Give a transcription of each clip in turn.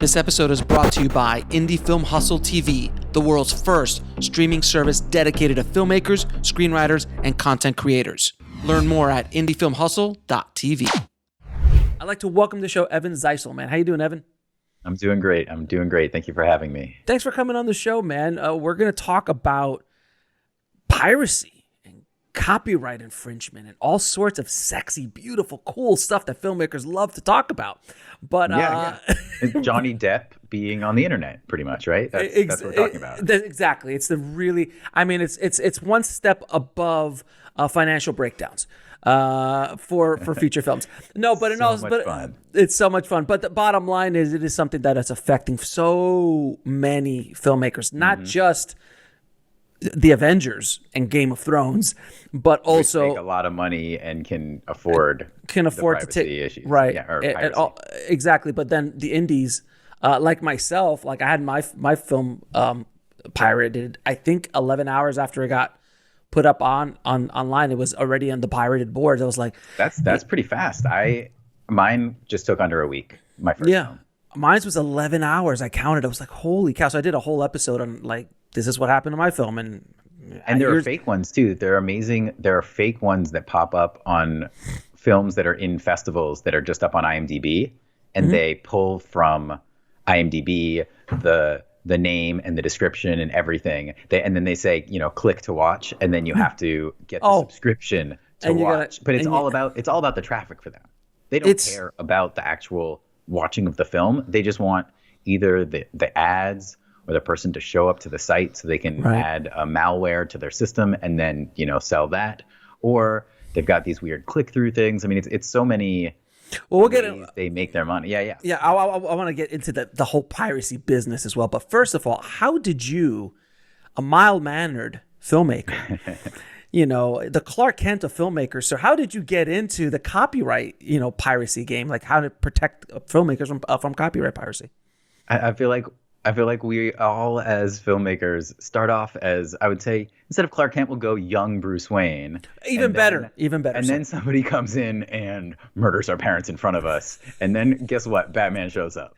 This episode is brought to you by Indie Film Hustle TV, the world's first streaming service dedicated to filmmakers, screenwriters, and content creators. Learn more at indiefilmhustle.tv. I'd like to welcome to the show Evan Zeisel, man. How you doing, Evan? I'm doing great. Thank you for having me. Thanks for coming on the show, man. We're going to talk about piracy and copyright infringement and all sorts of sexy, beautiful, cool stuff that filmmakers love to talk about. But Johnny Depp being on the internet, pretty much, right? That's what we're talking about. Exactly. It's it's one step above financial breakdowns for feature films. No, but it's so much fun. But the bottom line is, it is something that is affecting so many filmmakers, not just the Avengers and Game of Thrones, but also make a lot of money and can afford to take issues. Right. Yeah, exactly. But then the indies, like myself, like I had my film pirated. I think 11 hours after it got put up online, it was already on the pirated boards. I was like, that's pretty fast. Mine just took under a week. My first film. Mine was 11 hours. I counted. I was like, holy cow! So I did a whole episode on like, this is what happened to my film, and there are fake ones too. They're amazing. There are fake ones that pop up on films that are in festivals that are just up on IMDb, and they pull from IMDb the name and the description and everything. And then they say, click to watch, and then you have to get the subscription to watch. But it's all about the traffic for them. They don't care about the actual watching of the film. They just want either the ads or the person to show up to the site so they can add a malware to their system and then, sell that. Or they've got these weird click-through things. I mean, it's so many ways they make their money. Yeah. I want to get into the whole piracy business as well. But first of all, how did you, a mild-mannered filmmaker, the Clark Kent of filmmakers, so how did you get into the copyright, piracy game? Like, how to protect filmmakers from copyright piracy? I feel like we all, as filmmakers, start off as, I would say, instead of Clark Kent, we'll go young Bruce Wayne. Even better. And then somebody comes in and murders our parents in front of us. And then guess what? Batman shows up.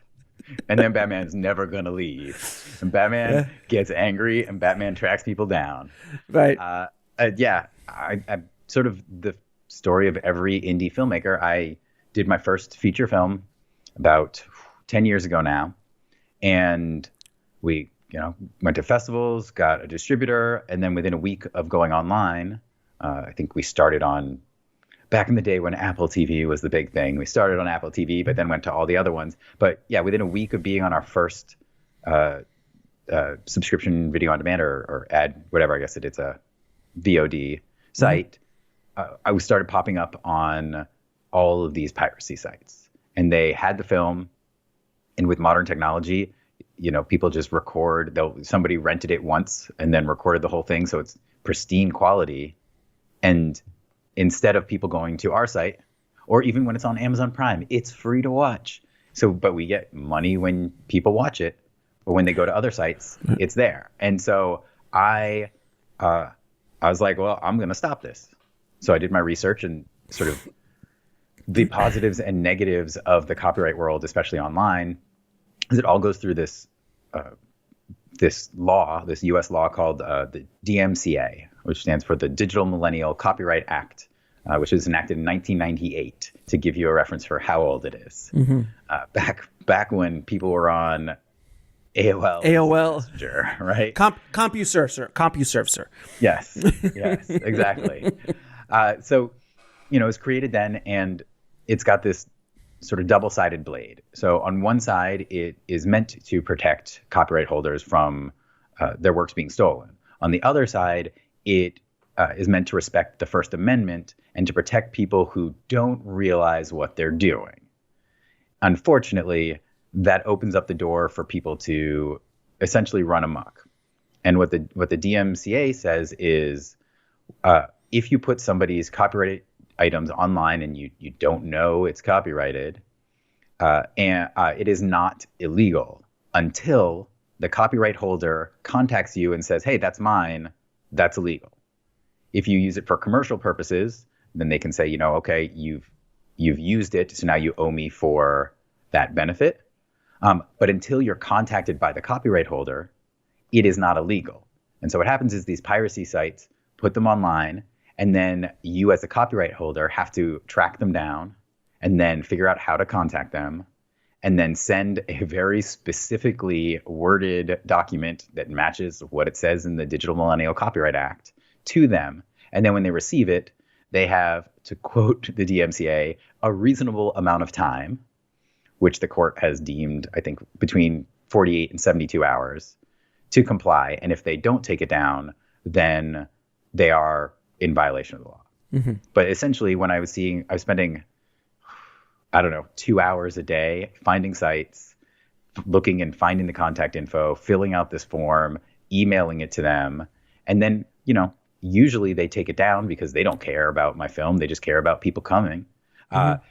And then Batman's never going to leave. And Batman gets angry, and Batman tracks people down. Right. I sort of the story of every indie filmmaker. I did my first feature film about 10 years ago now. And we, went to festivals, got a distributor, and then within a week of going online, I think we started on, back in the day when Apple TV was the big thing, we started on Apple TV, but then went to all the other ones. But yeah, within a week of being on our first subscription video on demand or ad, whatever, I guess it's a VOD site, I started popping up on all of these piracy sites. And they had the film. And with modern technology, people just record. Somebody rented it once and then recorded the whole thing, so it's pristine quality. And instead of people going to our site, or even when it's on Amazon Prime, it's free to watch. But we get money when people watch it, but when they go to other sites, it's there. And so I was like, well, I'm going to stop this. So I did my research and sort of the positives and negatives of the copyright world, especially online, is it all goes through this US law called the Dmca, which stands for the Digital Millennial Copyright Act, which was enacted in 1998, to give you a reference for how old it is. Back when people were on AOL, Messenger, right? CompuServe, sir. Yes, exactly. So, it was created then, and it's got this sort of double-sided blade. So on one side, it is meant to protect copyright holders from their works being stolen. On the other side, it is meant to respect the First Amendment and to protect people who don't realize what they're doing. Unfortunately, that opens up the door for people to essentially run amok. And what the DMCA says is, if you put somebody's copyrighted items online and you don't know it's copyrighted, and it is not illegal until the copyright holder contacts you and says, hey, that's mine, that's illegal. If you use it for commercial purposes, then they can say, okay, you've used it, so now you owe me for that benefit. But until you're contacted by the copyright holder, it is not illegal. And so what happens is these piracy sites put them online, and then you as a copyright holder have to track them down and then figure out how to contact them, and then send a very specifically worded document that matches what it says in the Digital Millennial Copyright Act to them. And then when they receive it, they have, to quote the DMCA, a reasonable amount of time, which the court has deemed, I think, between 48 and 72 hours to comply. And if they don't take it down, then they are in violation of the law. Mm-hmm. But essentially, when I was spending, I don't know, 2 hours a day finding sites, looking and finding the contact info, filling out this form, emailing it to them. And then, usually they take it down because they don't care about my film. They just care about people coming. Mm-hmm.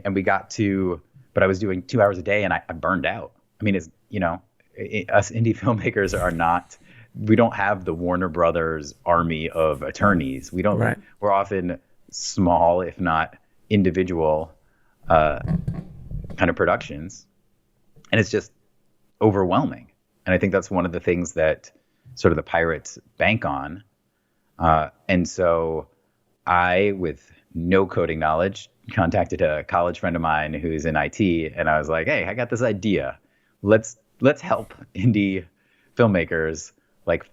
And we got to, but I was doing 2 hours a day and I burned out. I mean, us indie filmmakers are not, we don't have the Warner Brothers army of attorneys. We don't, right. We're often small, if not individual kind of productions. And it's just overwhelming. And I think that's one of the things that sort of the pirates bank on. And so I, with no coding knowledge, contacted a college friend of mine who's in IT, and I was like, "Hey, I got this idea. Let's help indie filmmakers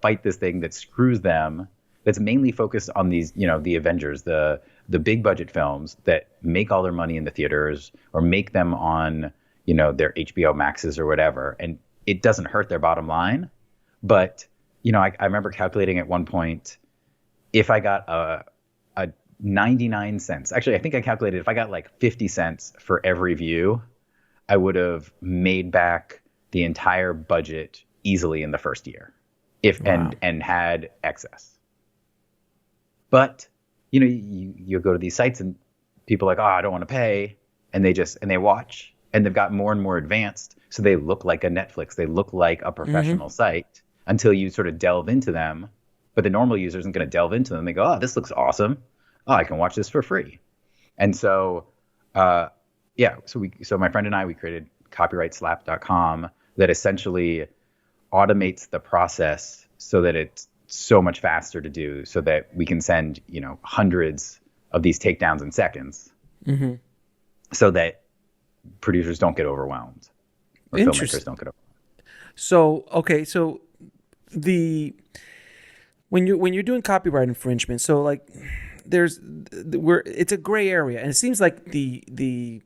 fight this thing that screws them. That's mainly focused on these, the Avengers, the big budget films that make all their money in the theaters or make them on, their HBO Maxes or whatever, and it doesn't hurt their bottom line. But I remember calculating at one point, if I got a 99 cents. Actually, I think I calculated if I got 50 cents for every view, I would have made back the entire budget easily in the first year, and had excess. But you go to these sites and people are like, I don't want to pay, and they watch, and they've got more and more advanced, so they look like a Netflix, they look like a professional site until you sort of delve into them. But the normal user isn't going to delve into them. They go, oh, this looks awesome. Oh, I can watch this for free. And so, so my friend and I, we created copyrightslap.com that essentially automates the process so that it's so much faster to do, so that we can send, hundreds of these takedowns in seconds, so that producers don't get overwhelmed, or filmmakers don't get overwhelmed. So, okay, so when you're doing copyright infringement, so it's a gray area, and it seems like the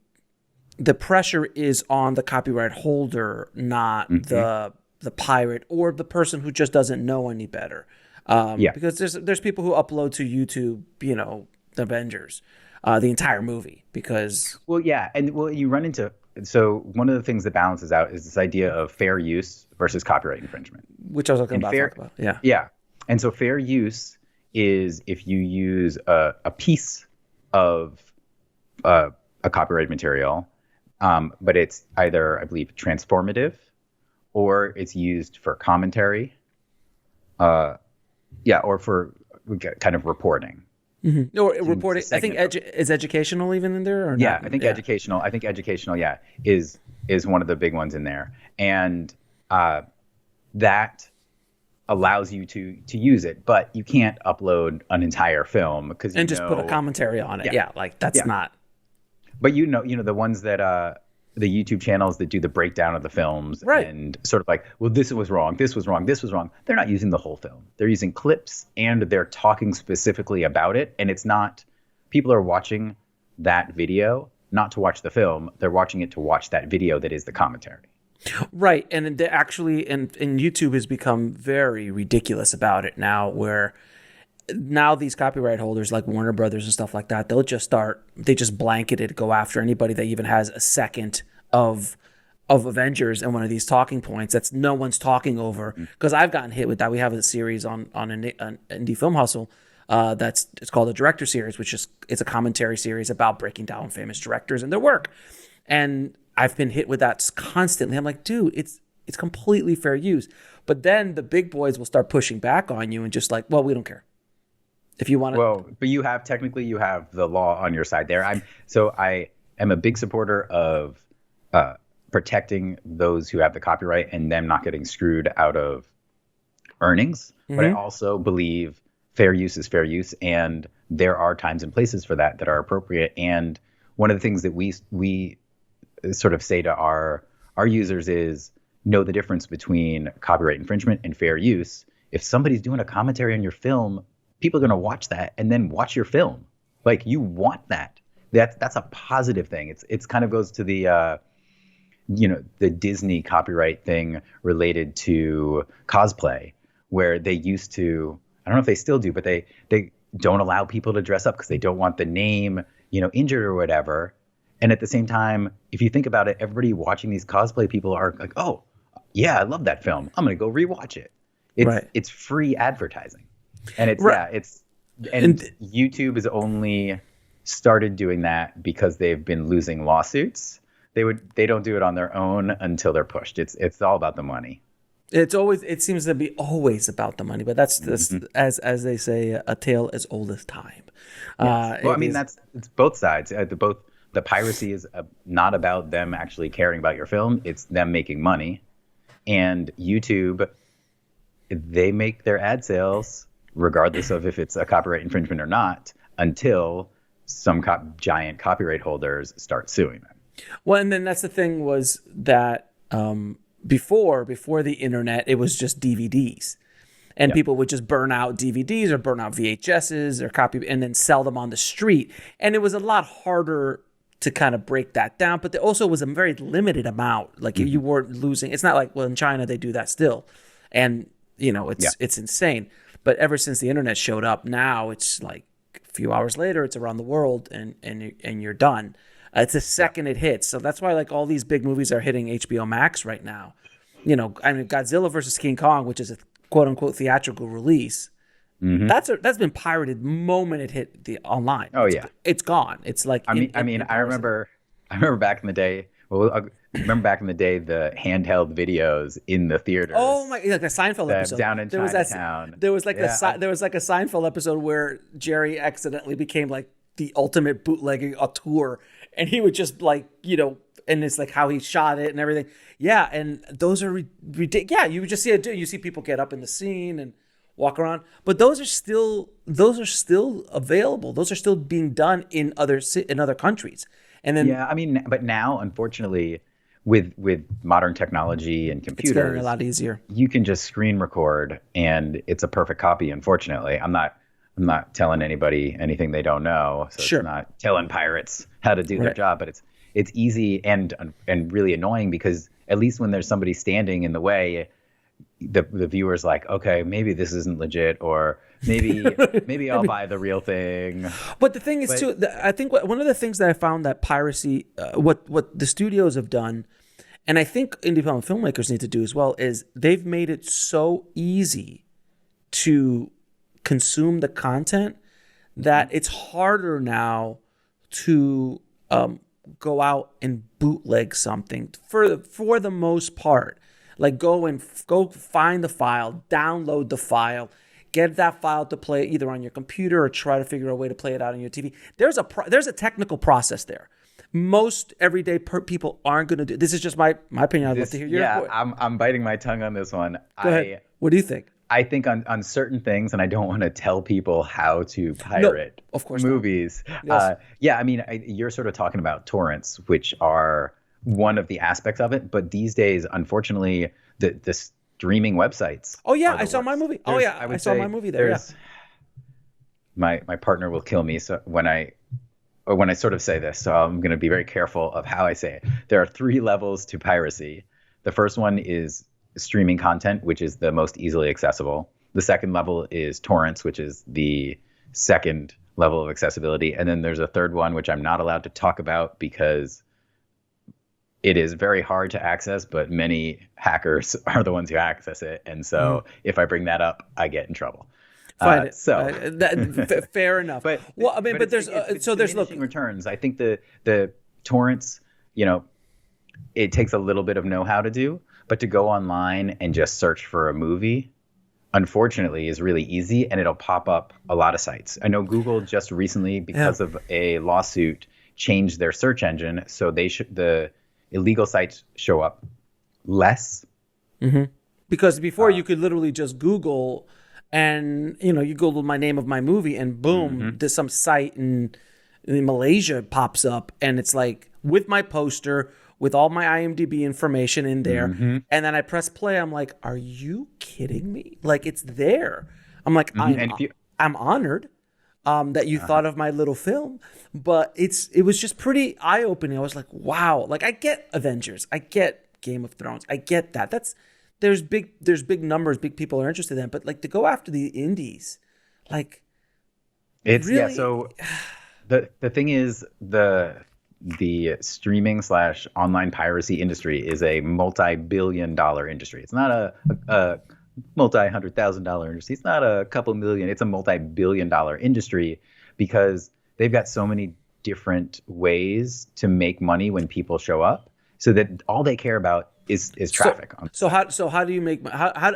pressure is on the copyright holder, not the pirate or the person who just doesn't know any better. Because there's people who upload to YouTube, the Avengers, the entire movie, because you run into, so one of the things that balances out is this idea of fair use versus copyright infringement, which I was talking about. Yeah. And so fair use is if you use a piece of a copyright material, but it's either, I believe, transformative, or it's used for commentary, or for kind of reporting. Mm-hmm. Or reporting. I think is educational even in there? Or yeah, not? I think educational. I think educational. Yeah, is one of the big ones in there, and that allows you to use it, but you can't upload an entire film because just put a commentary on it. That's not. But the ones that the YouTube channels that do the breakdown of the films, right, and sort of well, this was wrong, this was wrong, this was wrong. They're not using the whole film. They're using clips, and they're talking specifically about it. And it's not, people are watching that video not to watch the film. They're watching it to watch that video that is the commentary. Right, and actually, and YouTube has become very ridiculous about it now, where now these copyright holders like Warner Brothers and stuff like that, they just blanketed go after anybody that even has a second of Avengers and one of these talking points that's no one's talking over. Because I've gotten hit with that. We have a series on an Indie Film Hustle it's called the Director Series, it's a commentary series about breaking down famous directors and their work. And I've been hit with that constantly. I'm like, dude, it's completely fair use. But then the big boys will start pushing back on you and just well, we don't care. If you want to. Well, but you have the law on your side there. I am a big supporter of protecting those who have the copyright and them not getting screwed out of earnings. But I also believe fair use is fair use, and there are times and places for that are appropriate. And one of the things that we sort of say to our users is know the difference between copyright infringement and fair use. If somebody's doing a commentary on your film, people are going to watch that and then watch your film. Like, you want that. That's a positive thing. It's kind of goes to the the Disney copyright thing related to cosplay, where they used to, I don't know if they still do, but they don't allow people to dress up because they don't want the name, injured or whatever. And at the same time, if you think about it, everybody watching these cosplay people are like, oh, yeah, I love that film. I'm going to go rewatch it. It's free advertising. And and YouTube has only started doing that because they've been losing lawsuits. They don't do it on their own until they're pushed. It's all about the money. It seems to be always about the money, but that's as they say, a tale as old as time. Yes. Well, I mean, it's both sides. The piracy is not about them actually caring about your film. It's them making money. And YouTube, they make their ad sales regardless of if it's a copyright infringement or not, until some giant copyright holders start suing them. Well, and then that's the thing was that before the internet, it was just DVDs. And people would just burn out DVDs or burn out VHSs or copy and then sell them on the street. And it was a lot harder to kind of break that down. But there also was a very limited amount. Like you weren't losing. It's not like, well, in China, they do that still. And, it's insane. But ever since the internet showed up, now it's like a few hours later, it's around the world and you're done. It's the second it hits. So that's why like all these big movies are hitting HBO Max right now. Godzilla versus King Kong, which is a quote unquote theatrical release. That's been pirated moment it hit the online. Oh, it's gone. It's like I remember back in the day. Well, I remember back in the day the handheld videos in the theaters. Oh my! Like a Seinfeld episode down in Chinatown. There was like a Seinfeld episode where Jerry accidentally became like the ultimate bootlegging auteur, and he would just like and it's like how he shot it and everything. Yeah, and those are ridiculous. Yeah, you would just you see people get up in the scene and walk around, but those are still available. Those are still being done in other countries. And then but now, unfortunately, with modern technology and computers, it's getting a lot easier. You can just screen record, and it's a perfect copy. Unfortunately, I'm not telling anybody anything they don't know. So It's not telling pirates how to do their job, but it's easy and really annoying because at least when there's somebody standing in the way, the viewer's like, okay, maybe this isn't legit, or maybe I'll buy the real thing. But the thing is too, I think one of the things that I found that piracy, what the studios have done, and I think independent filmmakers need to do as well, is they've made it so easy to consume the content that it's harder now to go out and bootleg something for the most part. Like go find the file, download the file, get that file to play either on your computer or try to figure out a way to play it out on your TV. There's a technical process there. Most everyday people aren't going to do. This is just my opinion. I'd love to hear your report. I'm biting my tongue on this one. Go ahead. What do you think? I think on certain things, and I don't want to tell people how to pirate movies. Yes. You're sort of talking about torrents, which are one of the aspects of it. But these days, unfortunately, the streaming websites. Oh yeah, I saw my movie. I saw my movie there. Yeah. My partner will kill me. So when I sort of say this, so I'm going to be very careful of how I say it. There are 3 levels to piracy. The first one is streaming content, which is the most easily accessible. The second level is torrents, which is the second level of accessibility. And then there's a third one, which I'm not allowed to talk about because it is very hard to access, but many hackers are the ones who access it. And so if I bring that up, I get in trouble. Fair enough. There's diminishing returns. I think the torrents, it takes a little bit of know-how to do, but to go online and just search for a movie, unfortunately, is really easy, and it'll pop up a lot of sites. I know Google just recently, because of a lawsuit, changed their search engine, so illegal sites show up less. Because before you could literally just Google and, you Google my name of my movie and boom, there's some site in Malaysia pops up and it's like with my poster, with all my IMDb information in there. And then I press play. I'm like, are you kidding me? Like it's there. I'm like, I'm honored that you thought of my little film, but it was just pretty eye-opening. I was like, wow. Like I get Avengers. I get Game of Thrones. I get that. There's big numbers, big people are interested in, but like to go after the indies, like it's really... So the thing is the streaming / online piracy industry is a multi-billion-dollar industry. It's not a multi-$100,000 industry. It's not a couple million. It's a multi-billion-dollar industry because they've got so many different ways to make money when people show up, so that all they care about is traffic. So how do you make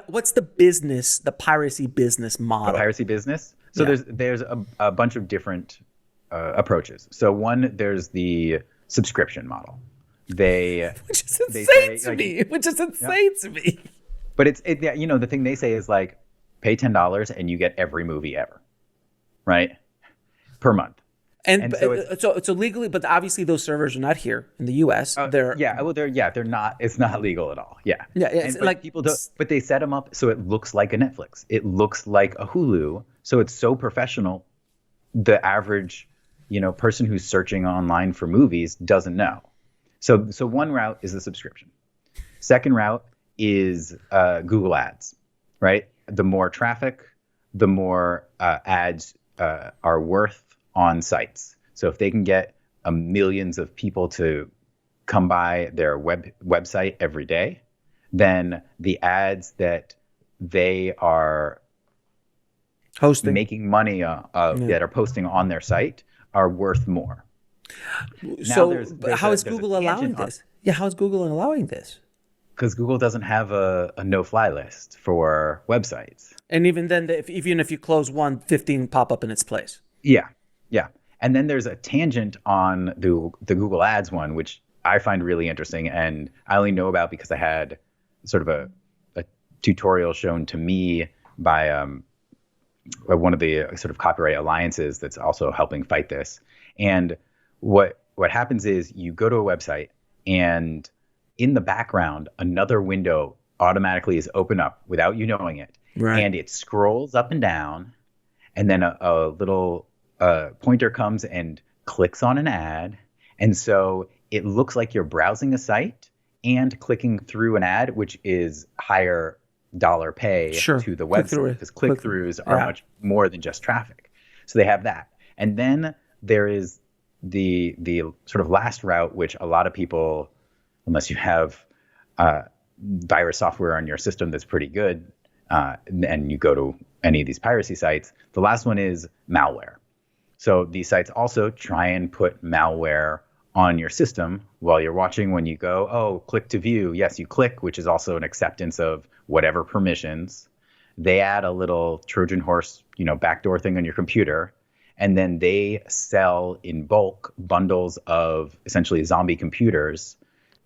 what's the piracy business model? The piracy business. So there's a bunch of different approaches. So one, there's the subscription model. Which is insane to me. But the thing they say is like, pay $10 and you get every movie ever, right? Per month. And so legally, but obviously those servers are not here in the U.S. They're not. It's not legal at all. Yeah. It's like people don't, but they set them up so it looks like a Netflix. It looks like a Hulu. So it's so professional. The average, person who's searching online for movies doesn't know. So one route is the subscription. Second route is Google Ads, right? The more traffic, the more ads are worth on sites. So if they can get millions of people to come by their website every day, then the ads that they are making money that are posting on their site are worth more. So how is Google allowing this? How is Google allowing this? Because Google doesn't have a no-fly list for websites. And even then, even if you close one, 15 pop up in its place. Yeah. And then there's a tangent on the Google Ads one, which I find really interesting. And I only know about because I had sort of a tutorial shown to me by one of the sort of copyright alliances that's also helping fight this. And what happens is you go to a website and in the background, another window automatically is open up without you knowing it. Right. And it scrolls up and down, and then a little pointer comes and clicks on an ad. And so it looks like you're browsing a site and clicking through an ad, which is higher dollar pay to the website, because click-throughs are much more than just traffic. So they have that. And then there is the sort of last route, which a lot of people, unless you have virus software on your system that's pretty good, and you go to any of these piracy sites, the last one is malware. So these sites also try and put malware on your system while you're watching. When you go, click to view, yes, you click, which is also an acceptance of whatever permissions. They add a little Trojan horse, backdoor thing on your computer, and then they sell in bulk bundles of essentially zombie computers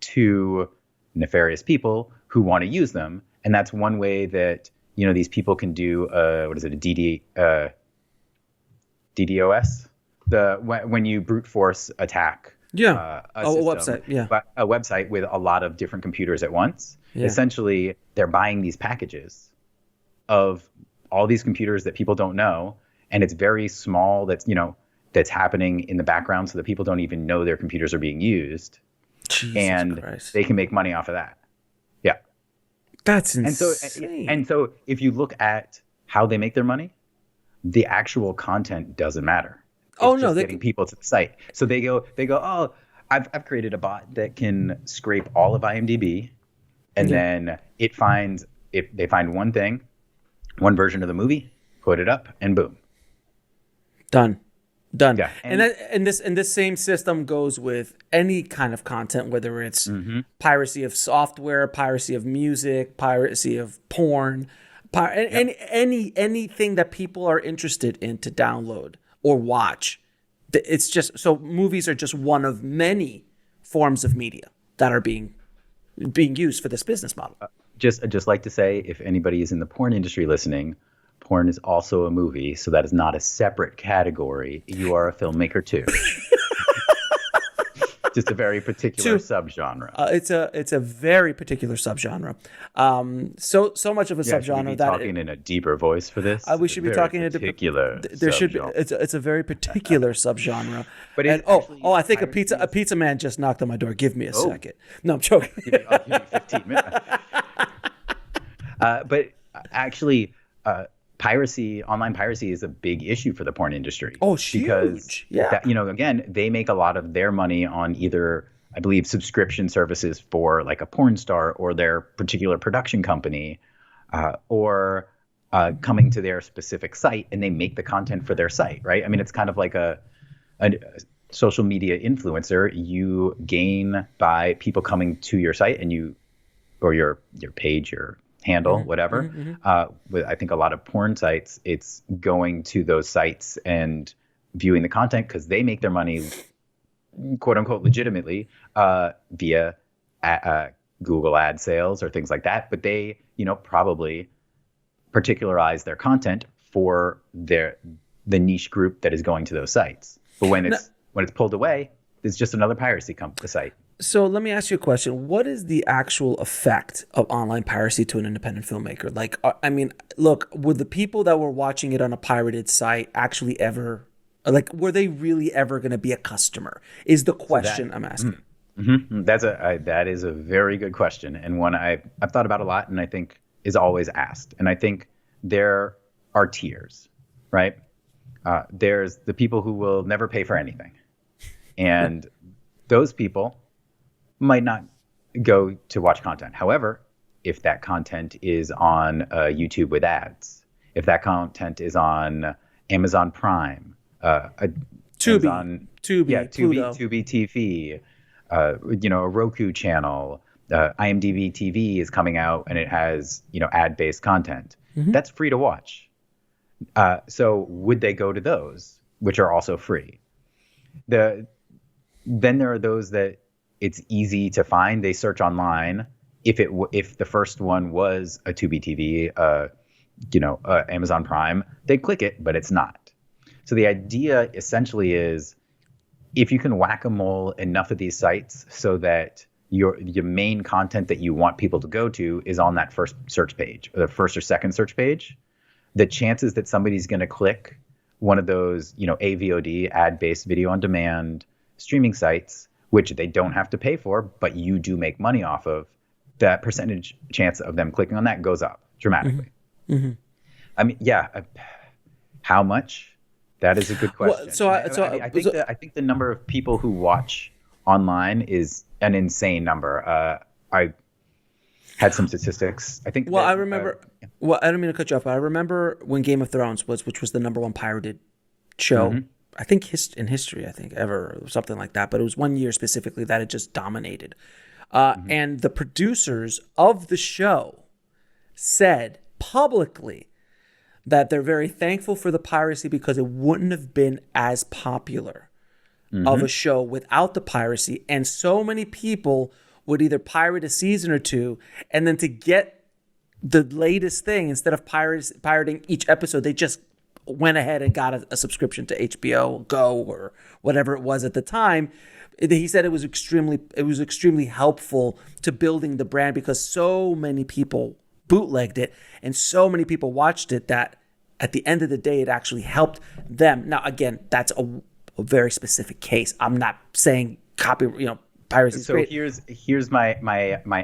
to nefarious people who want to use them. And that's one way that, these people can do, a DDoS? When you brute force attack a website. But a website with a lot of different computers at once. Yeah. Essentially, they're buying these packages of all these computers that people don't know, and it's very small. That's happening in the background, so that people don't even know their computers are being used. Jesus Christ. They can make money off of that. Yeah, that's insane. And so if you look at how they make their money, the actual content doesn't matter. It's just getting people to the site. So they go, I've created a bot that can scrape all of IMDb, and then it finds, if they find one thing, one version of the movie, put it up, and boom, done. Yeah. And this same system goes with any kind of content, whether it's piracy of software, piracy of music, piracy of porn, anything that people are interested in to download or watch. It's just, so movies are just one of many forms of media. that are being used for this business model. I'd just like to say, if anybody is in the porn industry listening, porn is also a movie, so that is not a separate category. You are a filmmaker too. Just a very particular subgenre. It's a very particular subgenre. So much of a subgenre should we be that talking in a deeper voice for this. We should be talking in a particular. There should be. It's a very particular subgenre. But I think a pizza man just knocked on my door. Give me a second. No, I'm joking. Give me 15 minutes. But actually, online piracy is a big issue for the porn industry. Oh, huge. Because again, they make a lot of their money on either, I believe, subscription services for like a porn star or their particular production company, or coming to their specific site, and they make the content for their site, right? I mean, it's kind of like a social media influencer. You gain by people coming to your site and or your page, your handle, whatever. With I think a lot of porn sites, it's going to those sites and viewing the content because they make their money, quote unquote, legitimately via Google ad sales or things like that. But they, probably particularize their content for the niche group that is going to those sites. But when it's pulled away, it's just another piracy site. So let me ask you a question. What is the actual effect of online piracy to an independent filmmaker? Like, I mean, look, were the people that were watching it on a pirated site actually ever, like, were they really ever going to be a customer? Is the question I'm asking. Mm-hmm. That is a very good question, and one I've thought about a lot, and I think is always asked. And I think there are tiers, right? There's the people who will never pay for anything, and those people might not go to watch content. However, if that content is on YouTube with ads, if that content is on Amazon Prime, Tubi, Tubi TV, a Roku channel, IMDb TV is coming out and it has, ad-based content. That's free to watch. So would they go to those, which are also free? Then there are those that it's easy to find. They search online. If the first one was a Tubi TV, Amazon Prime, they click it, but it's not. So the idea essentially is, if you can whack-a-mole enough of these sites so that your main content that you want people to go to is on that first search page, or the first or second search page, the chances that somebody's going to click one of those, AVOD, ad-based video on demand streaming sites, which they don't have to pay for, but you do make money off of, that percentage chance of them clicking on that goes up dramatically. I mean, how much? That is a good question. Well, I think the number of people who watch online is an insane number. I had some statistics. I think. Well, I remember. Well, I don't mean to cut you off, but I remember when Game of Thrones which was the number one pirated show. I think in history, ever, or something like that. But it was 1 year specifically that it just dominated. And the producers of the show said publicly that they're very thankful for the piracy because it wouldn't have been as popular of a show without the piracy. And so many people would either pirate a season or two, and then to get the latest thing, instead of pirating each episode, they just went ahead and got a subscription to HBO Go or whatever it was at the time. He said it was extremely helpful to building the brand because so many people bootlegged it and so many people watched it that at the end of the day, it actually helped them. Now, again, that's a very specific case. I'm not saying piracy is great. So here's my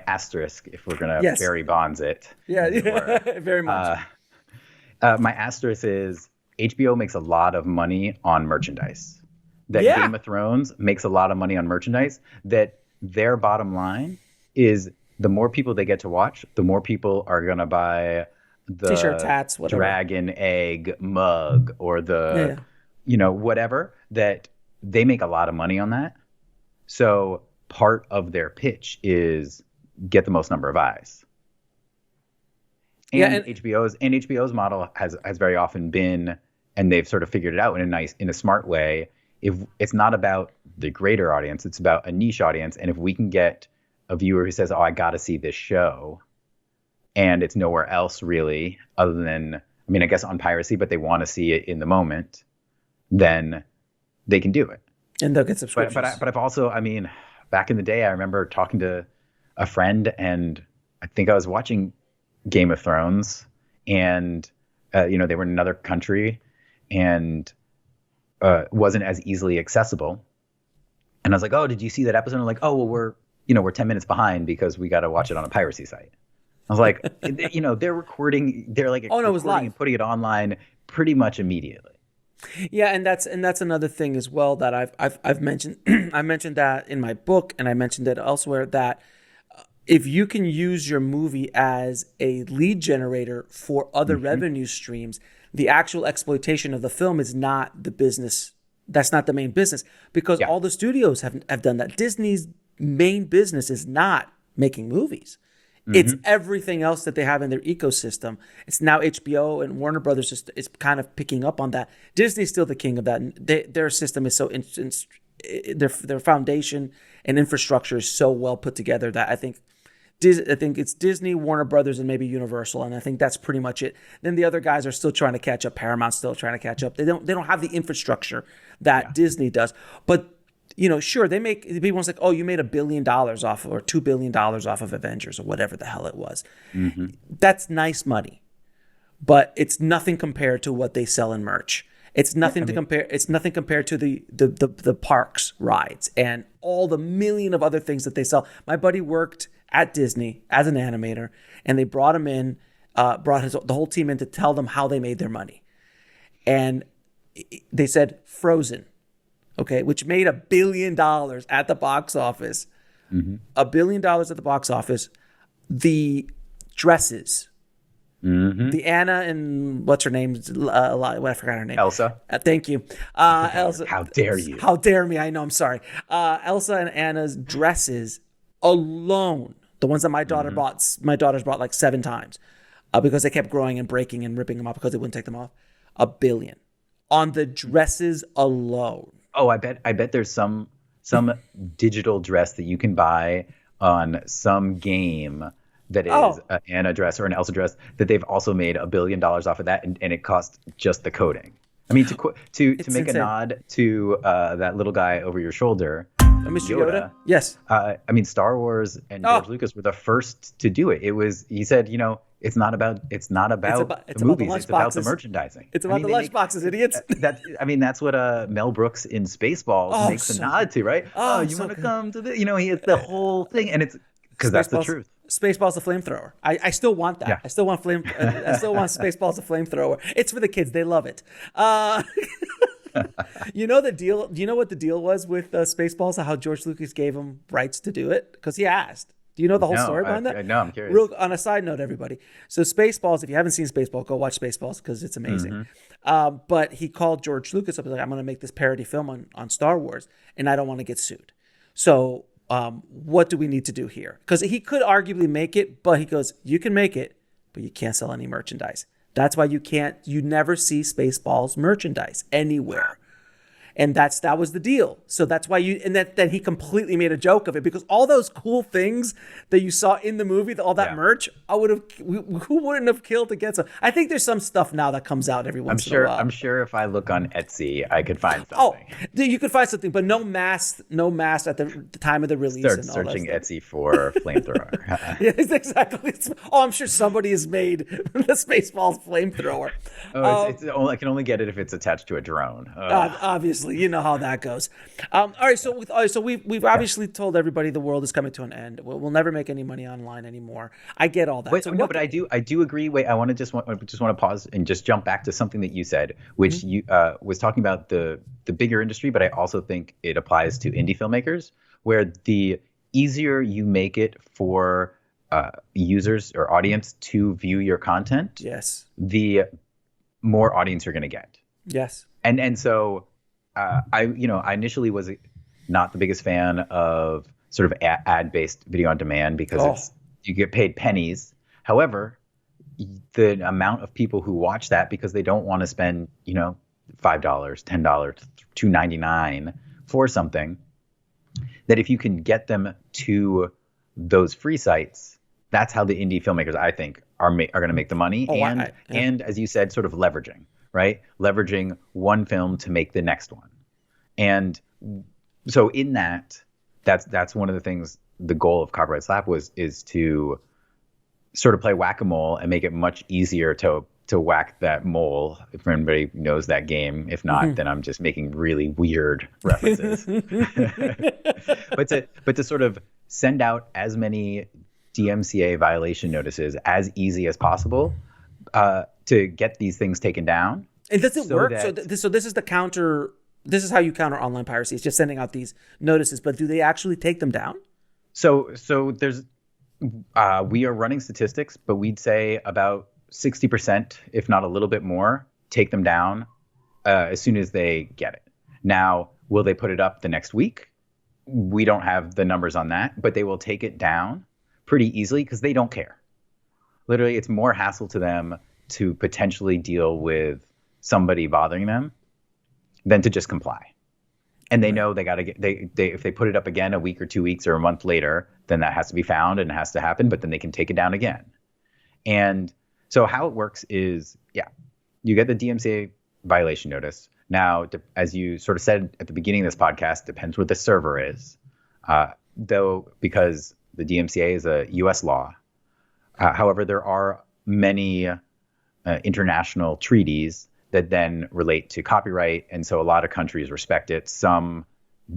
asterisk if we're gonna Barry Bonds it. Yeah, very much. My asterisk is HBO makes a lot of money on merchandise. Game of Thrones makes a lot of money on merchandise. That their bottom line is the more people they get to watch, the more people are going to buy the T-shirts, hats, whatever. dragon egg mug or the, whatever, that they make a lot of money on that. So part of their pitch is get the most number of eyes. And HBO's model has very often been, and they've sort of figured it out in a smart way. If it's not about the greater audience, it's about a niche audience. And if we can get a viewer who says, oh, I got to see this show, and it's nowhere else really other than, I mean, I guess on Piracy, but they want to see it in the moment, then they can do it. And they'll get subscriptions. But I've also, I mean, back in the day, I remember talking to a friend, and I think I was watching Game of Thrones, and they were in another country, and wasn't as easily accessible. And I was like, oh, did you see that episode? And I'm like, oh, well, we're 10 minutes behind because we got to watch it on a piracy site. I was like, they're recording, they're like, oh no, it was live, and putting it online pretty much immediately. Yeah, and that's another thing as well that I've mentioned. I mentioned that in my book, and I mentioned it elsewhere, that if you can use your movie as a lead generator for other revenue streams, the actual exploitation of the film is not the business. That's not the main business, because all the studios have done that. Disney's main business is not making movies. It's everything else that they have in their ecosystem. It's now HBO and Warner Brothers is kind of picking up on that. Disney's still the king of that. And their system is so their foundation and infrastructure is so well put together that I think it's Disney, Warner Brothers, and maybe Universal, and I think that's pretty much it. Then the other guys are still trying to catch up. Paramount's still trying to catch up. They don't have the infrastructure that Disney does, but. Sure, they make people's like, oh, you made $1 billion off or $2 billion off of Avengers or whatever the hell it was. That's nice money, but it's nothing compared to what they sell in merch. It's nothing compare. It's nothing compared to the parks rides and all the million of other things that they sell. My buddy worked at Disney as an animator, and they brought him in, the whole team in to tell them how they made their money, and they said Frozen. Okay, which made $1 billion at the box office. $1 billion at the box office. The dresses, the Anna and what's her name? I forgot her name. Elsa. Thank you, Elsa. How dare you? How dare me? I know. I'm sorry. Elsa and Anna's dresses alone, the ones that my daughter bought. My daughter's bought like 7 times, because they kept growing and breaking and ripping them off because they wouldn't take them off. $1 billion on the dresses alone. Oh, I bet there's some digital dress that you can buy on some game that is an Anna dress or an Elsa dress that they've also made $1 billion off of that, and it costs just the coding. I mean, to make insane. A nod to that little guy over your shoulder, Mr. Yoda. Yes. I mean, Star Wars and George Lucas were the first to do it. He said, it's not about the movies. It's about the merchandising. It's about the lunchboxes, idiots. That's what Mel Brooks in Spaceballs makes a nod to, right? You want to come to the, he has the whole thing, and it's because that's the truth. Spaceballs the flamethrower. I still want that. Yeah. I still want Spaceballs the flamethrower. It's for the kids. They love it. The deal? Do you know what the deal was with Spaceballs? How George Lucas gave him rights to do it? Because he asked. Do you know the whole story behind that? No, I'm curious. On a side note, everybody. So Spaceballs, if you haven't seen Spaceballs, go watch Spaceballs because it's amazing. But he called George Lucas up and was like, I'm going to make this parody film on Star Wars, and I don't want to get sued. So what do we need to do here? Because he could arguably make it, but he goes, you can make it, but you can't sell any merchandise. That's why you never see Spaceballs merchandise anywhere. And that was the deal. So that's why then he completely made a joke of it, because all those cool things that you saw in the movie, all that merch, who wouldn't have killed to get some? I think there's some stuff now that comes out every once in a while. I'm sure if I look on Etsy, I could find something. Oh, you could find something, but no mask at the time of the release. Start searching Etsy for flamethrower. Yeah, exactly. I'm sure somebody has made the Spaceballs flamethrower. I can only get it if it's attached to a drone. Obviously. You know how that goes. All right, so we've obviously told everybody the world is coming to an end. We'll never make any money online anymore. I get all that. But I do agree. Wait, I want to pause and just jump back to something that you said, which you was talking about the bigger industry, but I also think it applies to indie filmmakers, where the easier you make it for users or audience to view your content, yes, the more audience you're going to get. Yes, and so. I initially was not the biggest fan of sort of ad-based video on demand because you get paid pennies. However, the amount of people who watch that because they don't want to spend, $5, $10, $2.99 for something, that if you can get them to those free sites, that's how the indie filmmakers, I think, are going to make the money. And as you said, sort of leveraging, right? Leveraging one film to make the next one. And so in that's one of the things, the goal of Copyright Slap is to sort of play whack-a-mole and make it much easier to whack that mole, if anybody knows that game. If not, then I'm just making really weird references. But to sort of send out as many DMCA violation notices as easy as possible to get these things taken down. And does it work? So this is the counter. This is how you counter online piracy. It's just sending out these notices, but do they actually take them down? So there's we are running statistics, but we'd say about 60%, if not a little bit more, take them down as soon as they get it. Now, will they put it up the next week? We don't have the numbers on that, but they will take it down pretty easily because they don't care. Literally, it's more hassle to them to potentially deal with somebody bothering them than to just comply. And they know they got to get, they if they put it up again a week or 2 weeks or a month later, then that has to be found and it has to happen, but then they can take it down again. And so how it works is, you get the DMCA violation notice. Now, as you sort of said at the beginning of this podcast, depends what the server is, though, because the DMCA is a U.S. law. However, there are many international treaties that then relate to copyright. And so a lot of countries respect it. Some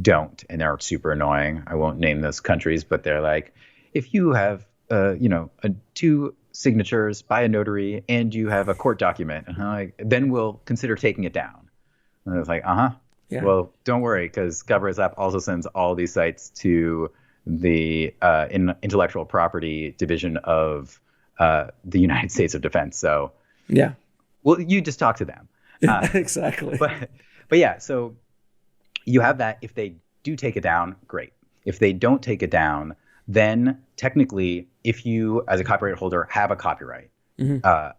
don't, and they're super annoying. I won't name those countries, but they're like, if you have, two signatures by a notary and you have a court document, then we'll consider taking it down. And I was like, yeah. Well, don't worry, because Copyright Slap also sends all these sites to the intellectual property division of the United States of Defense. So yeah. Well, you just talk to them. Exactly. But yeah, so you have that. If they do take it down, great. If they don't take it down, then technically, if you as a copyright holder have a copyright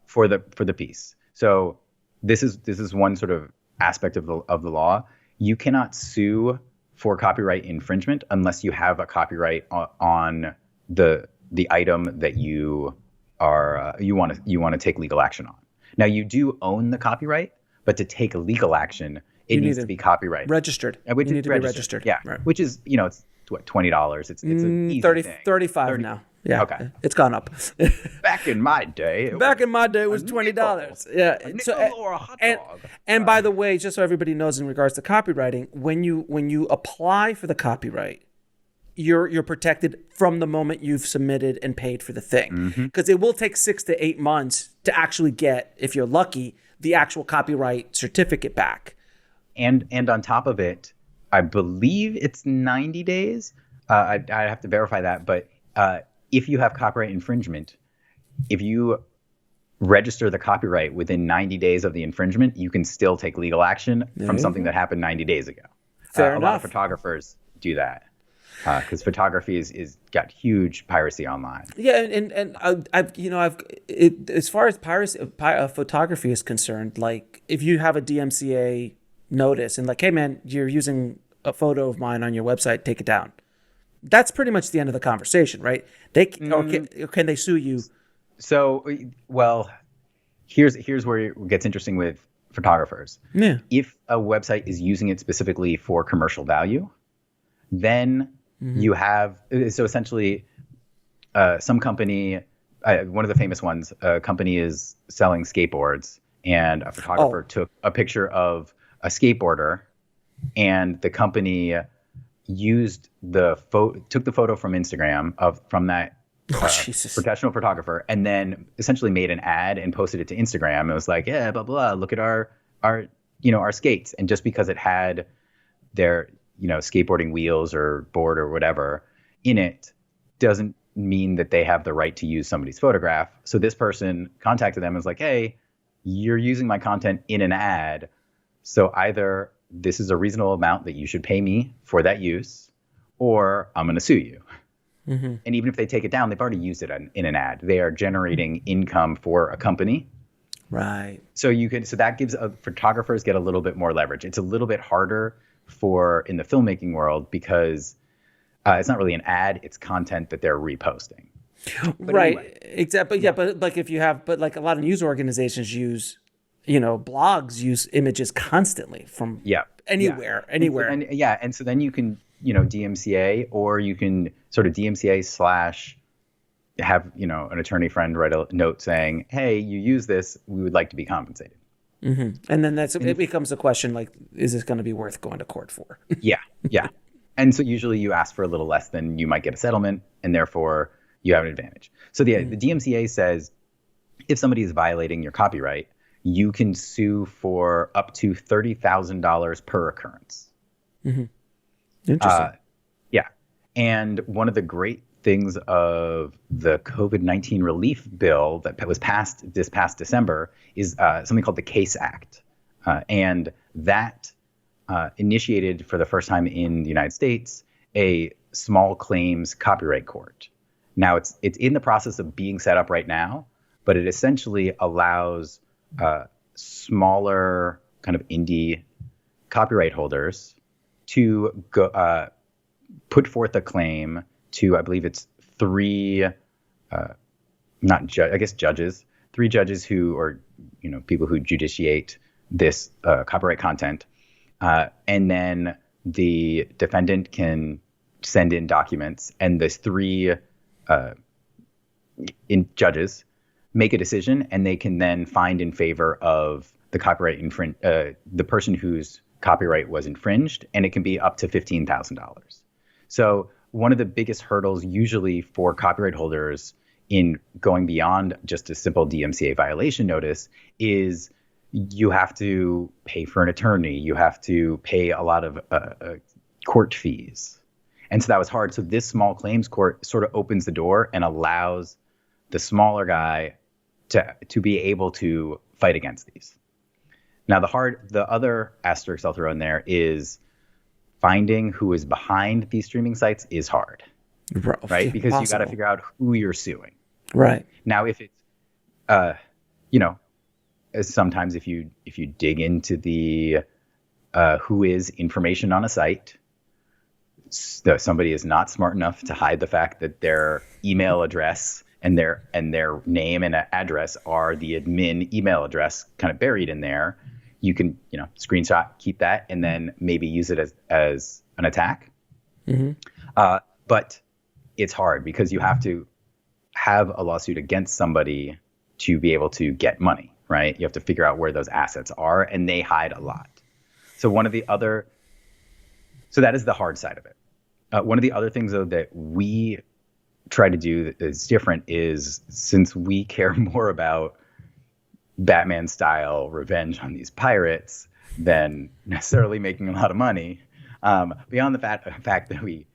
for the piece, so this is one sort of aspect of the law. You cannot sue for copyright infringement unless you have a copyright on the item that you want to take legal action on. Now, you do own the copyright, but to take a legal action, it needs to be copyright registered. Which you is need to be registered. Yeah, right. Which is, it's what, $20. It's an easy 30, thing. 35 now. Yeah. Okay. It's gone up. Back in my day, it was $20. Yeah. A nickel or a hot dog. And by the way, just so everybody knows in regards to copywriting, when you apply for the copyright, you're protected from the moment you've submitted and paid for the thing. Because it will take 6 to 8 months to actually get, if you're lucky, the actual copyright certificate back. And on top of it, I believe it's 90 days. I have to verify that, but if you have copyright infringement, if you register the copyright within 90 days of the infringement, you can still take legal action from something that happened 90 days ago. Fair enough. A lot of photographers do that because photography is got huge piracy online. Yeah, and as far as photography is concerned, like if you have a DMCA notice and like, hey man, you're using a photo of mine on your website, take it down. That's pretty much the end of the conversation, right? Or can they sue you? So, well, here's where it gets interesting with photographers. Yeah. If a website is using it specifically for commercial value, then you have, so essentially some company, one of the famous ones, a company is selling skateboards, and a photographer took a picture of a skateboarder, and the company used took the photo from Instagram from that professional photographer, and then essentially made an ad and posted it to Instagram. It was like, yeah, blah blah, look at our skates. And just because it had their skateboarding wheels or board or whatever in it, doesn't mean that they have the right to use somebody's photograph. So this person contacted them and was like, hey, you're using my content in an ad, so either this is a reasonable amount that you should pay me for that use, or I'm going to sue you. And even if they take it down, they've already used it in an ad. They are generating income for a company. Right. So that gives photographers get a little bit more leverage. It's a little bit harder in the filmmaking world because It's not really an ad; it's content that they're reposting. But Right. anyway, Exactly. Yeah. But like if you have, but like a lot of news organizations use, blogs use images constantly from yeah, anywhere. And so then you can, DMCA, or you can sort of DMCA slash have, an attorney friend write a note saying, hey, you use this, we would like to be compensated. Mm-hmm. And then it becomes a question like, is this going to be worth going to court for? Yeah. And so usually you ask for a little less than you might get a settlement, and therefore you have an advantage. So the DMCA says if somebody is violating your copyright, you can sue for up to $30,000 per occurrence. Mm-hmm. Interesting. Yeah. And one of the great things of the COVID-19 relief bill that was passed this past December is something called the CASE Act. And that initiated for the first time in the United States a small claims copyright court. Now it's in the process of being set up right now, but it essentially allows smaller kind of indie copyright holders to go put forth a claim to, I believe it's three judges who are, people who judiciate this copyright content. And then the defendant can send in documents, and the three judges make a decision, and they can then find in favor of the the person whose copyright was infringed, and it can be up to $15,000. So one of the biggest hurdles usually for copyright holders in going beyond just a simple DMCA violation notice is you have to pay for an attorney. You have to pay a lot of court fees. And so that was hard. So this small claims court sort of opens the door and allows the smaller guy to be able to fight against these. Now, the other asterisk I'll throw in there is finding who is behind these streaming sites is hard, right? Because you got to figure out who you're suing. Right. Now, if it's, sometimes if you dig into the who is information on a site, somebody is not smart enough to hide the fact that their email address and their name and address are the admin email address kind of buried in there. You can, screenshot, keep that, and then maybe use it as an attack. Mm-hmm. But it's hard because you have to have a lawsuit against somebody to be able to get money, right? You have to figure out where those assets are, and they hide a lot. So that is the hard side of it. One of the other things, though, that we try to do that is different is, since we care more about Batman style revenge on these pirates than necessarily making a lot of money, beyond the fact that we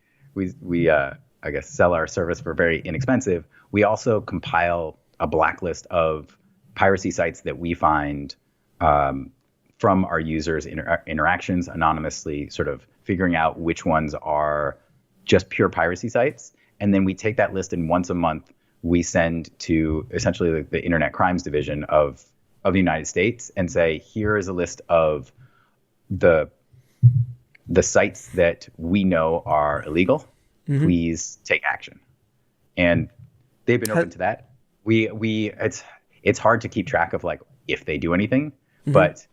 I guess sell our service for very inexpensive, we also compile a blacklist of piracy sites that we find from our users' interactions anonymously, sort of figuring out which ones are just pure piracy sites. And then we take that list, and once a month we send to essentially the Internet Crimes Division of the United States and say, here is a list of the sites that we know are illegal. Mm-hmm. Please take action. And they've been open to that. It's hard to keep track of like if they do anything, mm-hmm. but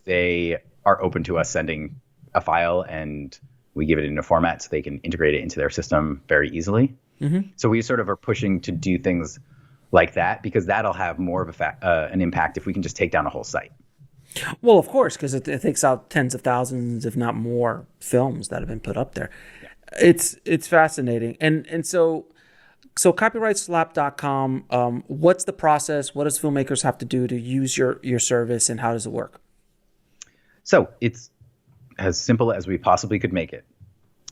they are open to us sending a file, and we give it in a format so they can integrate it into their system very easily. Mm-hmm. So we sort of are pushing to do things like that, because that'll have more of an impact if we can just take down a whole site. Well, of course, because it takes out tens of thousands, if not more, films that have been put up there. Yeah. It's fascinating. And so copyrightslap.com, what's the process? What does filmmakers have to do to use your service, and how does it work? So it's as simple as we possibly could make it.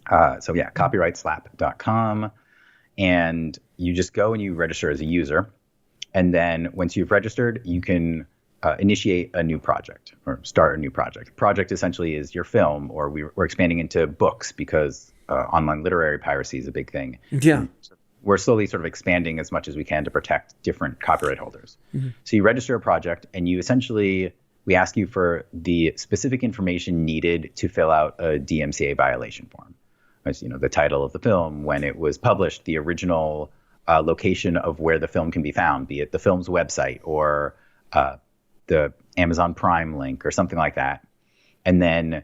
Copyrightslap.com. And you just go and you register as a user. And then once you've registered, you can initiate a new project or start a new project. Project essentially is your film, or we're expanding into books because online literary piracy is a big thing. Yeah. We're slowly sort of expanding as much as we can to protect different copyright holders. Mm-hmm. So you register a project, and we ask you for the specific information needed to fill out a DMCA violation form. as the title of the film, when it was published, the original location of where the film can be found, be it the film's website or the Amazon Prime link or something like that. And then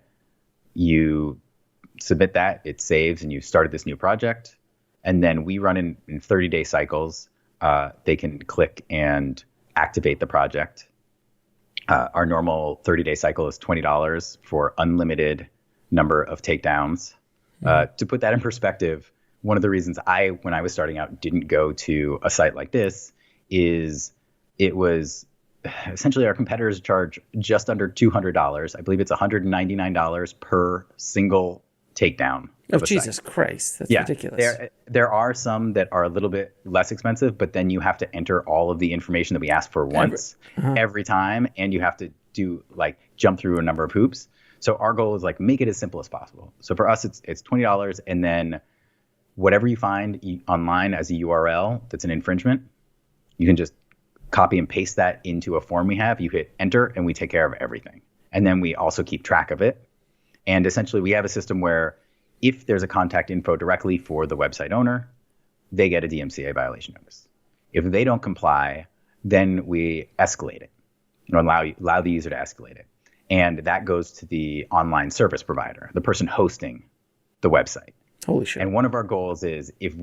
you submit that, it saves, and you started this new project. And then we run in 30-day cycles. They can click and activate the project. Our normal 30-day cycle is $20 for unlimited number of takedowns. To put that in perspective, one of the reasons when I was starting out, didn't go to a site like this is it was essentially our competitors charge just under $200. I believe it's $199 per single takedown. Oh, Jesus Christ. That's ridiculous. There are some that are a little bit less expensive, but then you have to enter all of the information that we ask for once every time. And you have to do jump through a number of hoops. So our goal is make it as simple as possible. So for us, it's $20. And then whatever you find online as a URL that's an infringement, you can just copy and paste that into a form we have. You hit enter and we take care of everything. And then we also keep track of it. And essentially we have a system where if there's a contact info directly for the website owner, they get a DMCA violation notice. If they don't comply, then we escalate it, allow the user to escalate it. And that goes to the online service provider, the person hosting the website. Holy shit. And one of our goals is if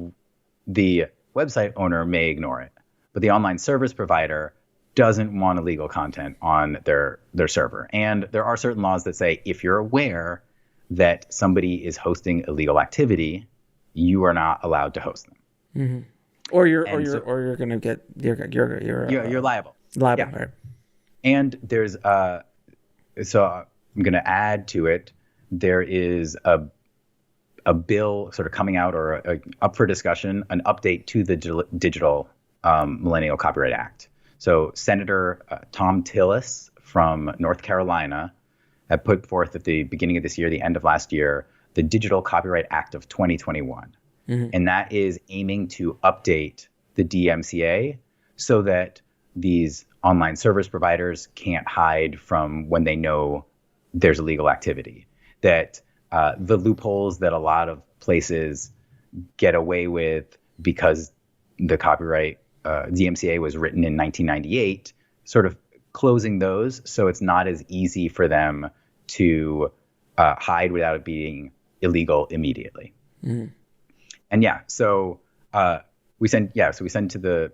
the website owner may ignore it, but the online service provider doesn't want illegal content on their server. And there are certain laws that say if you're aware that somebody is hosting illegal activity, you are not allowed to host them. Mm-hmm. Or you're going to get you're liable. Liable, yeah. Right? And there's so I'm going to add to it. There is a bill sort of coming out or up for discussion, an update to the digital Millennial Copyright Act. So Senator Tom Tillis from North Carolina had put forth at the beginning of this year, the end of last year, the Digital Copyright Act of 2021. Mm-hmm. And that is aiming to update the DMCA so that these online service providers can't hide from when they know there's illegal activity. That the loopholes that a lot of places get away with because the copyright DMCA was written in 1998, sort of closing those so it's not as easy for them to hide without it being illegal immediately. Mm-hmm. And so we send to the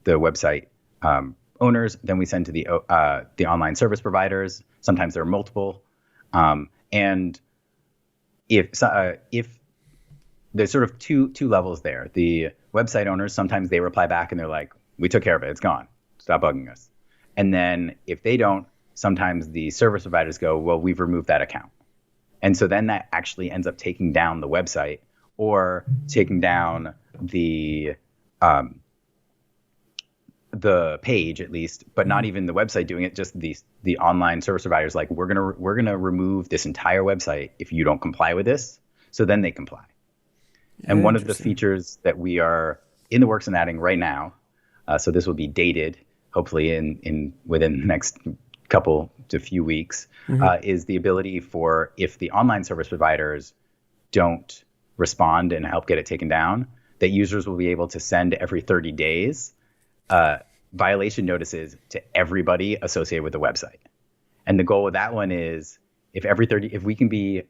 website owners, then we send to the online service providers. Sometimes there are multiple, and if there's sort of two levels there. The website owners, sometimes they reply back and they're like, "We took care of it. It's gone. Stop bugging us." And then if they don't, sometimes the service providers go, "Well, we've removed that account." And so then that actually ends up taking down the website or taking down the page at least, but not even the website doing it, just the online service providers like, we're gonna remove this entire website if you don't comply with this. So then they comply. And one of the features that we are in the works and adding right now, so this will be dated, hopefully within the next couple to few weeks, is the ability for, if the online service providers don't respond and help get it taken down, that users will be able to send every 30 days violation notices to everybody associated with the website. And the goal with that one is if we can be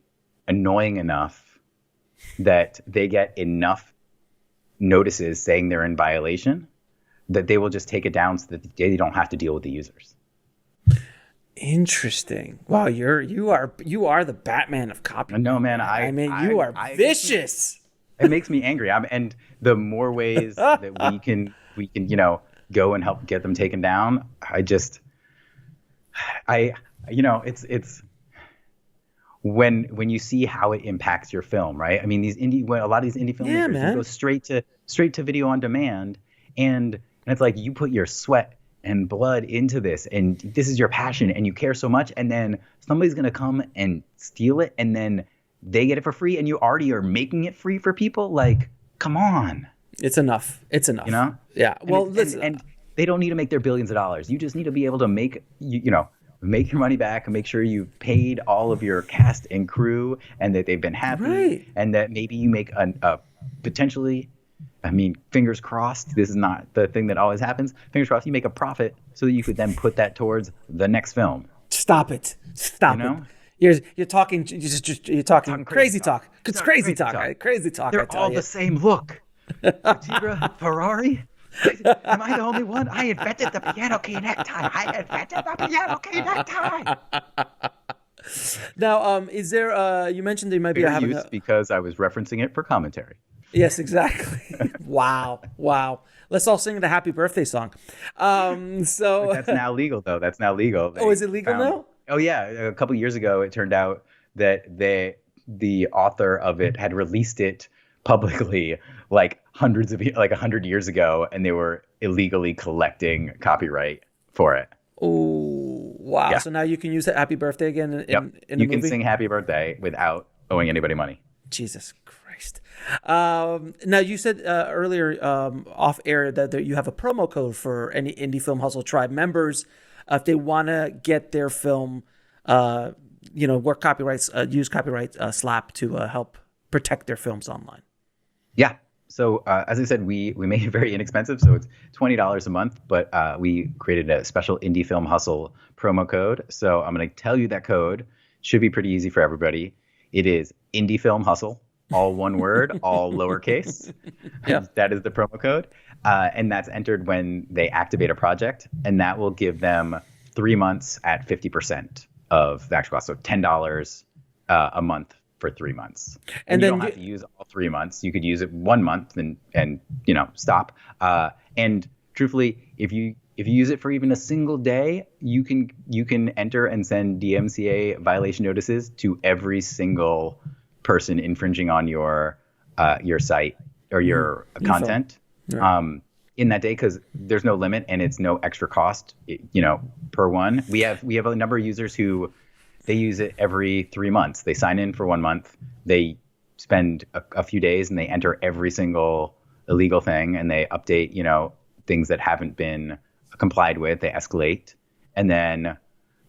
annoying enough that they get enough notices saying they're in violation, that they will just take it down so that they don't have to deal with the users. Interesting. Wow, you are the Batman of copy. No, man, you are vicious. It makes me angry. And the more ways that we can go and help get them taken down, it's when you see how it impacts your film, right? I mean, a lot of these indie filmmakers go straight to video on demand, and it's like you put your sweat and blood into this, and this is your passion, and you care so much, and then somebody's gonna come and steal it, and then they get it for free, and you already are making it free for people. Like, come on. It's enough. It's enough. You know? Yeah. Well, and they don't need to make their billions of dollars. You just need to be able to make, make your money back and make sure you've paid all of your cast and crew and that they've been happy, Right. and that maybe you make a potentially, I mean, fingers crossed, this is not the thing that always happens. Fingers crossed, you make a profit so that you could then put that towards the next film. Stop it. Stop it. You're talking crazy talk. It's crazy talk. Right? Crazy talk. They're all the same look. Tigra, Ferrari. Am I the only one? I invented the piano key necktie. Now, is there? You mentioned that you might be having use because I was referencing it for commentary. Yes, exactly. Wow. Let's all sing the happy birthday song. So that's now legal, though. That's now legal. Oh, is it legal now? Oh, yeah. A couple years ago, it turned out that the author of it had released it publicly like 100 years ago, and they were illegally collecting copyright for it. Oh, wow. Yeah. So now you can use that happy birthday again in the movie? You can sing happy birthday without owing anybody money. Jesus Christ. Now, you said earlier off air that you have a promo code for any Indie Film Hustle Tribe members if they want to get their film, work copyrights, use copyright slap to help protect their films online. Yeah. So as I said, we made it very inexpensive. So it's $20 a month, but we created a special Indie Film Hustle promo code. So I'm going to tell you that code. Should be pretty easy for everybody. It is Indie Film Hustle, all one word, all lowercase. Yeah. That is the promo code. And that's entered when they activate a project. And that will give them 3 months at 50% of the actual cost. So $10 a month for 3 months. And you don't have to use all 3 months. You could use it 1 month and stop. And truthfully, if you use it for even a single day, you can enter and send DMCA violation notices to every single person infringing on your site or your content in that day, because there's no limit and it's no extra cost, per one. We have a number of users who they use it every 3 months. They sign in for 1 month. They spend a few days and they enter every single illegal thing, and they update, things that haven't been complied with. They escalate, and then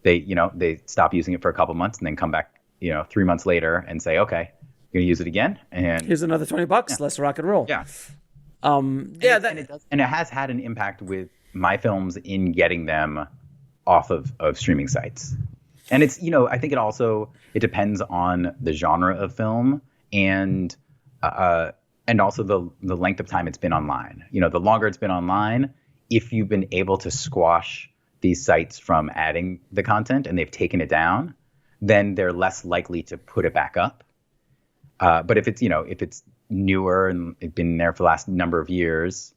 they stop using it for a couple months and then come back, 3 months later and say, okay, I'm going to use it again. And here's another $20. Yeah. Let's rock and roll. Yeah. And it has had an impact with my films in getting them off of streaming sites. And it's, I think it depends on the genre of film and also the length of time it's been online. The longer it's been online, if you've been able to squash these sites from adding the content and they've taken it down, then they're less likely to put it back up. But if it's newer and it's been there for the last number of years,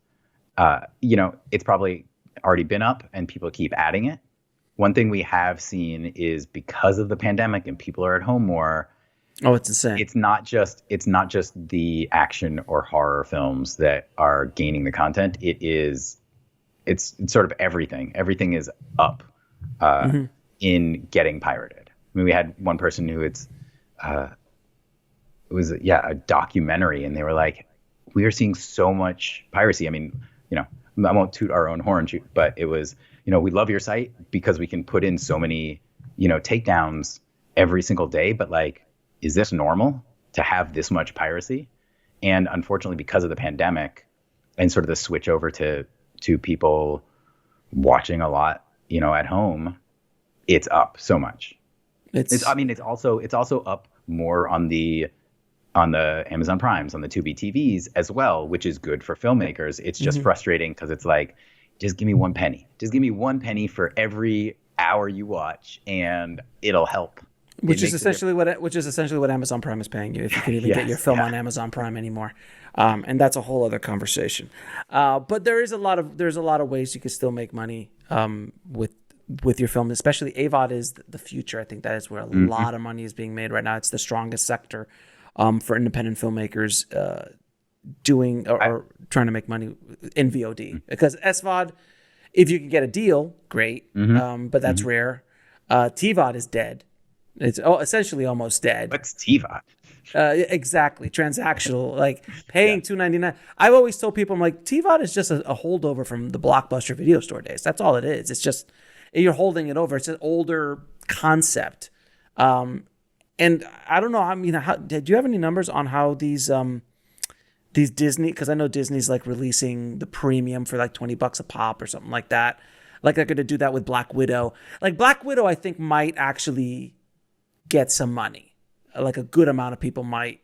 it's probably already been up and people keep adding it. One thing we have seen is because of the pandemic and people are at home more. Oh, it's insane. It's not just the action or horror films that are gaining the content. It's sort of everything. Everything is up in getting pirated. I mean, we had one person who it was a documentary, and they were like, we are seeing so much piracy. I mean, I won't toot our own horn, but it was, we love your site because we can put in so many, takedowns every single day. But like, is this normal to have this much piracy? And unfortunately, because of the pandemic and sort of the switch over to people watching a lot, at home, it's up so much. It's also up more on the Amazon Primes, on the Tubi TVs as well, which is good for filmmakers. It's just frustrating because it's like, just give me 1 penny. Just give me 1 penny for every hour you watch, and it'll help. Which is essentially what Amazon Prime is paying you, if you can even get your film on Amazon Prime anymore. And that's a whole other conversation. But there's a lot of ways you can still make money with your film, especially AVOD is the future. I think that is where a lot of money is being made right now. It's the strongest sector for independent filmmakers doing or trying to make money in VOD. Because SVOD, if you can get a deal, great, but that's rare. TVOD is dead. It's essentially almost dead. What's TVOD? Exactly, transactional, like paying $2.99. I've always told people, I'm like, TVOD is just a holdover from the Blockbuster video store days. That's all it is. you're holding it over. It's an older concept. And I don't know. I mean, do you have any numbers on how these Disney? Because I know Disney's like releasing the premium for like $20 a pop or something like that. Like they're going to do that with Black Widow. Like Black Widow, I think might actually get some money. Like a good amount of people might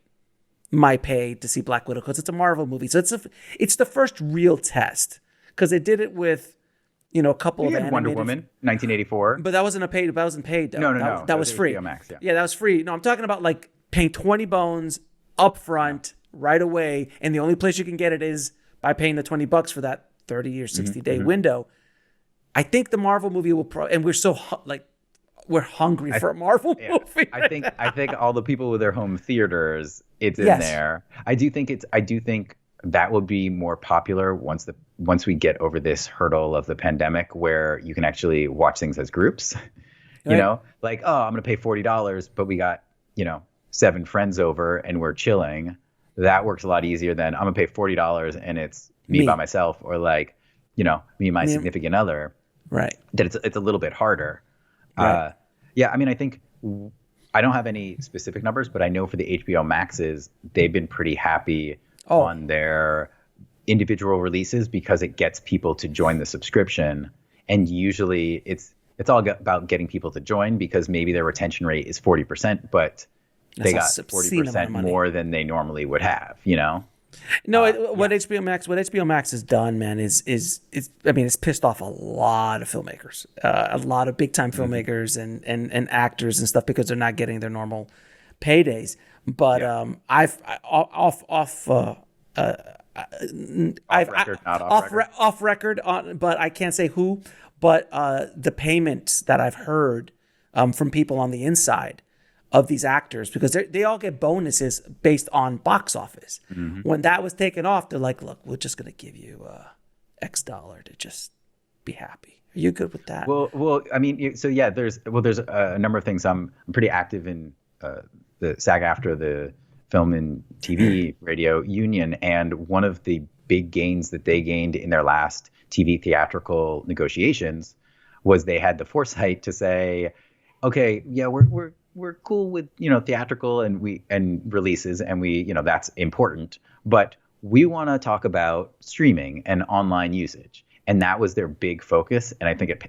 pay to see Black Widow because it's a Marvel movie. So it's the first real test because they did it with a couple of animated. Wonder Woman, 1984. But that wasn't paid. That wasn't paid though. No. That was free. HBO Max, yeah, that was free. No, I'm talking about like paying 20 bones up front right away, and the only place you can get it is by paying the $20 for that 30 or 60 day window. I think the Marvel movie will and we're so we're hungry for a Marvel movie. I think all the people with their home theaters, it's in there. I do think that will be more popular once we get over this hurdle of the pandemic, where you can actually watch things as groups. You know, like, oh, I'm going to pay $40, but we got 7 friends over and we're chilling. That works a lot easier than I'm going to pay $40 and it's me by myself, or like, me and my significant other. Right. That it's a little bit harder. Right. I mean, I think I don't have any specific numbers, but I know for the HBO Maxes, they've been pretty happy on their individual releases because it gets people to join the subscription. And usually it's all about getting people to join because maybe their retention rate is 40%, but they got 40% more than they normally would have, No, what HBO Max has done, man, is it's pissed off a lot of filmmakers, a lot of big time filmmakers and actors and stuff because they're not getting their normal paydays. But off record, but I can't say who. But the payments that I've heard from people on the inside of these actors, because they all get bonuses based on box office. When that was taken off, they're like, look, we're just going to give you X dollar to just be happy. Are you good with that? Well, I mean, so yeah, there's a number of things. I'm pretty active in the SAG-AFTRA, the Film and TV Radio Union, and one of the big gains that they gained in their last TV theatrical negotiations was they had the foresight to say, okay, yeah, we're cool with theatrical and releases, and that's important, but we want to talk about streaming and online usage, and that was their big focus. And I think it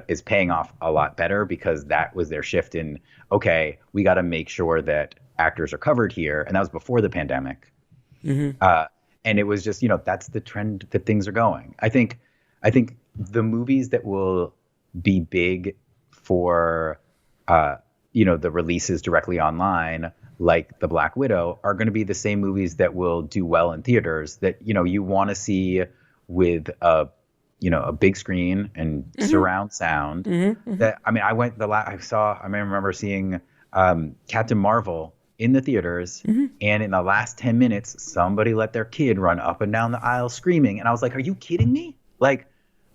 is paying off a lot better because that was their shift in, okay, we got to make sure that actors are covered here, and that was before the pandemic. And it was just that's the trend that things are going. I think the movies that will be big for the releases directly online, like the Black Widow, are going to be the same movies that will do well in theaters that you want to see with a big screen and surround sound. That I mean, I remember seeing Captain Marvel in the theaters, and in the last 10 minutes, somebody let their kid run up and down the aisle screaming, and I was like, "Are you kidding me? Like,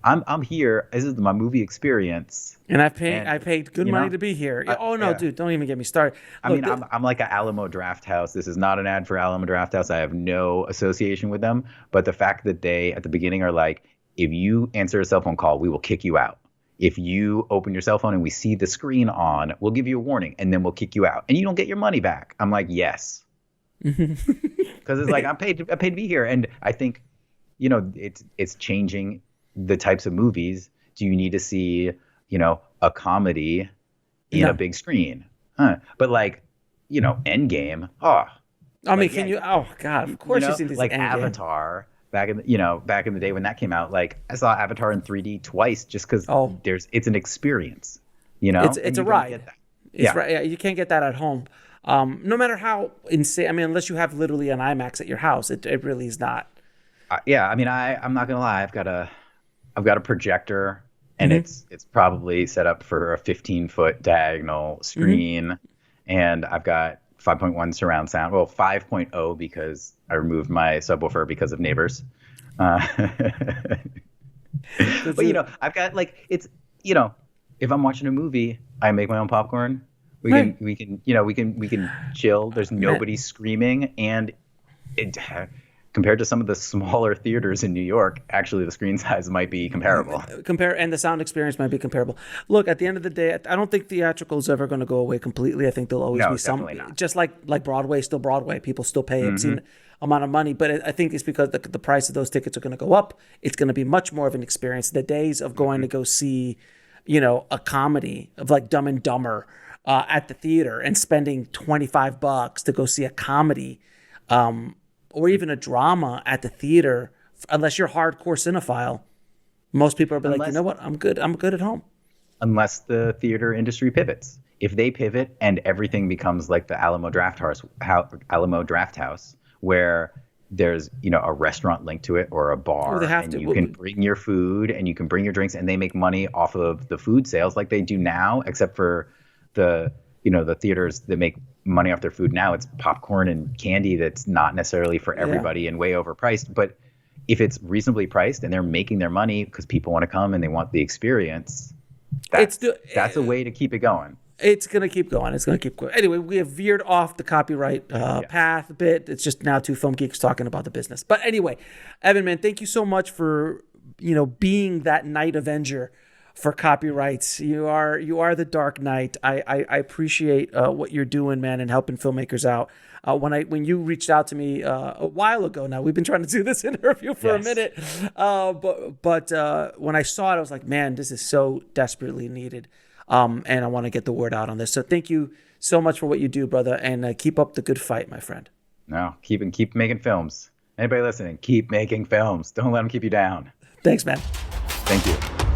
I'm here. This is my movie experience, and I paid good money to be here." Dude, don't even get me started. I'm like an Alamo Drafthouse. This is not an ad for Alamo Drafthouse. I have no association with them, but the fact that they at the beginning are like, if you answer a cell phone call, we will kick you out. If you open your cell phone and we see the screen on, we'll give you a warning and then we'll kick you out and you don't get your money back. I'm like, yes. Because it's like, I paid to be here. And I think, it's changing the types of movies. Do you need to see, a comedy in a big screen? But like, Endgame. Oh God, of course you've seen these like Endgame. Avatar. Back in the day when that came out, like I saw Avatar in 3D twice just because it's an experience, It's a ride. Right. Yeah, you can't get that at home. No matter how insane. I mean, unless you have literally an IMAX at your house, it really is not. I mean, I'm not gonna lie. I've got a projector, and it's probably set up for a 15-foot diagonal screen, and I've got 5.1 surround sound. Well, 5.0 because I removed my subwoofer because of neighbors. But I've got if I'm watching a movie, I make my own popcorn. We can chill. There's nobody screaming, and compared to some of the smaller theaters in New York, actually the screen size might be comparable. And the sound experience might be comparable. Look, at the end of the day, I don't think theatrical is ever going to go away completely. I think there'll always be some, not. Just like Broadway, still Broadway. People still pay obscene amount of money, but I think it's because the price of those tickets are going to go up. It's going to be much more of an experience. The days of going to go see, a comedy of like Dumb and Dumber at the theater and spending $25 to go see a comedy, or even a drama at the theater, unless you're a hardcore cinephile, most people are like, you know what, I'm good at home. Unless the theater industry pivots. If they pivot and everything becomes like the Alamo Draft House, where there's a restaurant linked to it or a bar, you can bring your food and you can bring your drinks, and they make money off of the food sales like they do now, except for the theaters that make money off their food now, it's popcorn and candy that's not necessarily for everybody and way overpriced. But if it's reasonably priced and they're making their money because people want to come and they want the experience, that's a way to keep it going. It's going to keep going. Anyway, we have veered off the copyright path a bit. It's just now two film geeks talking about the business. But anyway, Evan, man, thank you so much for, being that Night Avenger for copyrights. You are the Dark Knight. I appreciate what you're doing, man, and helping filmmakers out. When you reached out to me a while ago now, we've been trying to do this interview for a minute. But when I saw it, I was like, man, this is so desperately needed. And I want to get the word out on this. So thank you so much for what you do, brother, and keep up the good fight, my friend. No, keep making films. Anybody listening, keep making films. Don't let them keep you down. Thanks, man. Thank you.